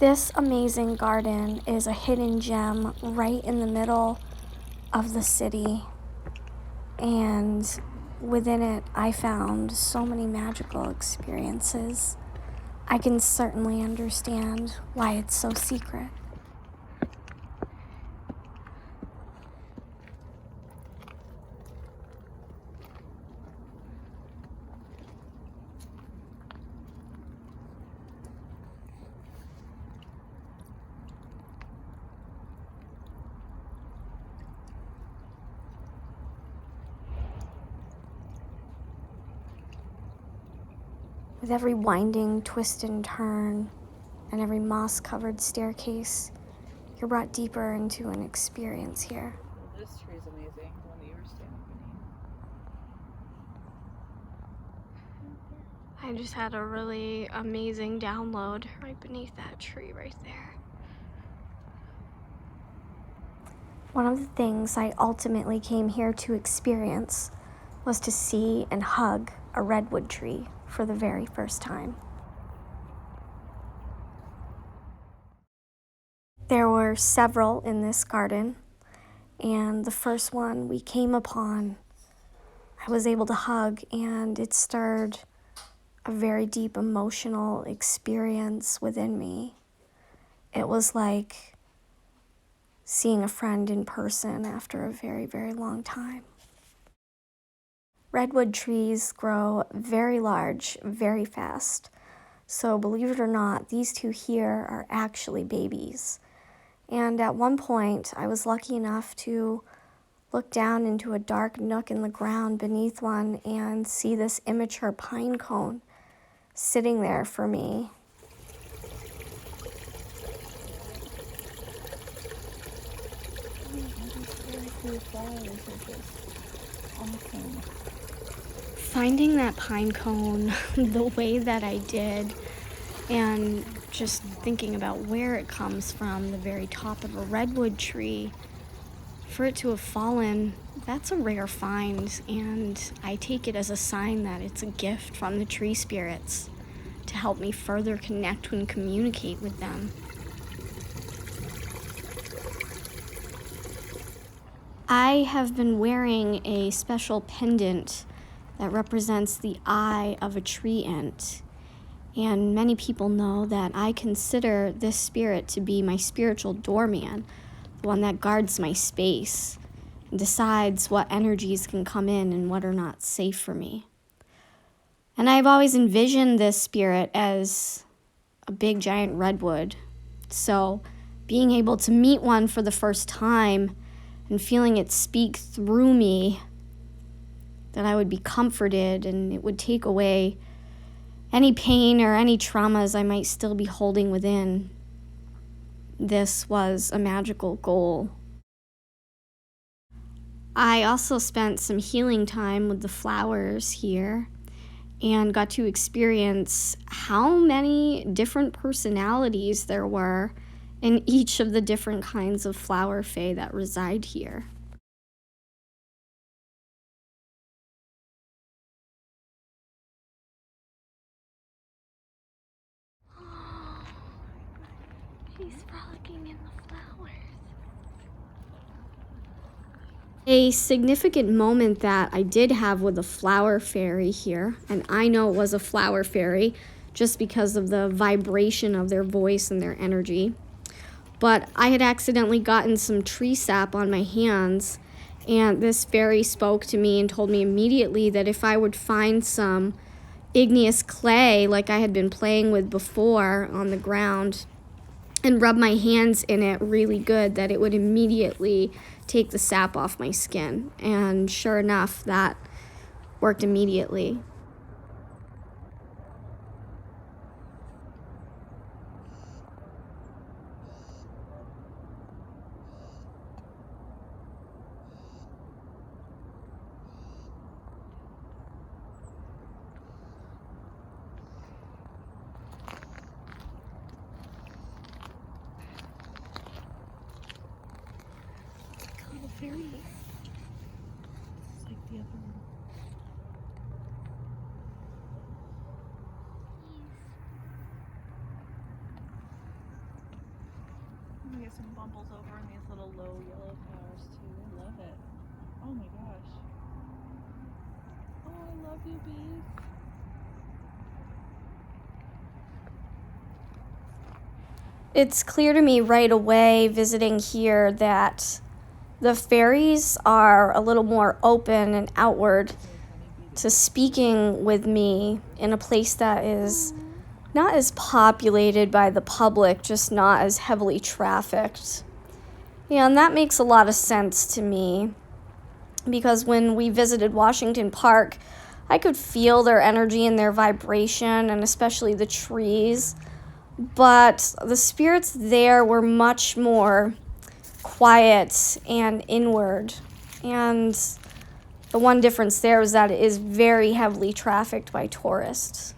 This amazing garden is a hidden gem right in the middle of the city, and within it I found so many magical experiences. I can certainly understand why it's so secret. With every winding twist and turn and every moss-covered staircase, you're brought deeper into an experience here. This tree is amazing, the one that you were standing beneath. I just had a really amazing download right beneath that tree right there. One of the things I ultimately came here to experience was to see and hug a redwood tree for the very first time. There were several in this garden, and the first one we came upon, I was able to hug, and it stirred a very deep emotional experience within me. It was like seeing a friend in person after a very, very long time. Redwood trees grow very large, very fast. So believe it or not, these two here are actually babies. And at one point, I was lucky enough to look down into a dark nook in the ground beneath one and see this immature pine cone sitting there for me. Finding that pine cone the way that I did, and just thinking about where it comes from, the very top of a redwood tree, for it to have fallen, that's a rare find, and I take it as a sign that it's a gift from the tree spirits to help me further connect and communicate with them. I have been wearing a special pendant that represents the eye of a tree ant. And many people know that I consider this spirit to be my spiritual doorman, the one that guards my space and decides what energies can come in and what are not safe for me. And I've always envisioned this spirit as a big giant redwood. So being able to meet one for the first time and feeling it speak through me, that I would be comforted and it would take away any pain or any traumas I might still be holding within. This was a magical goal. I also spent some healing time with the flowers here and got to experience how many different personalities there were in each of the different kinds of flower fae that reside here. He's frolicking in the flowers. A significant moment that I did have with a flower fairy here, and I know it was a flower fairy just because of the vibration of their voice and their energy, but I had accidentally gotten some tree sap on my hands, and this fairy spoke to me and told me immediately that if I would find some igneous clay like I had been playing with before on the ground and rub my hands in it really good, that it would immediately take the sap off my skin. And sure enough, that worked immediately. Faery. It's like the other one. get some bumbles over in these little low yellow flowers too. I love it. Oh my gosh. Oh, I love you, bees. It's clear to me right away visiting here that the fairies are a little more open and outward to speaking with me in a place that is not as populated by the public, just not as heavily trafficked. Yeah, and that makes a lot of sense to me because when we visited Washington Park, I could feel their energy and their vibration, and especially the trees. But the spirits there were much more quiet and inward. And the one difference there is that it is very heavily trafficked by tourists.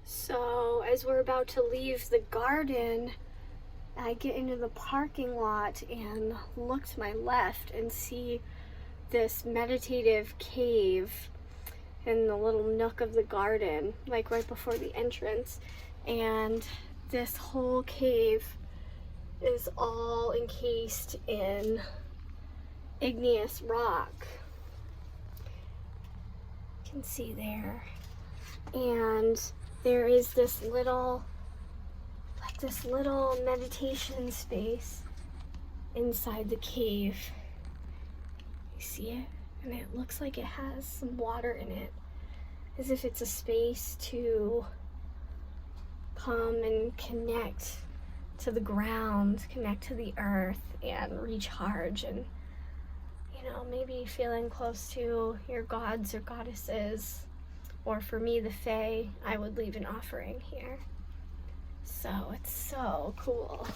So, as we're about to leave the garden, I get into the parking lot and look to my left and see this meditative cave in the little nook of the garden, like right before the entrance. And this whole cave is all encased in igneous rock. You can see there. And there is this little meditation space inside the cave. You see it? And it looks like it has some water in it, as if it's a space to come and connect to the ground, connect to the earth, and recharge, and maybe feeling close to your gods or goddesses, or for me, the Fae. I would leave an offering here. So it's so cool.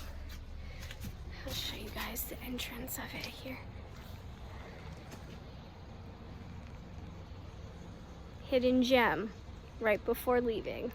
I'll show you guys the entrance of it here. Hidden gem right before leaving.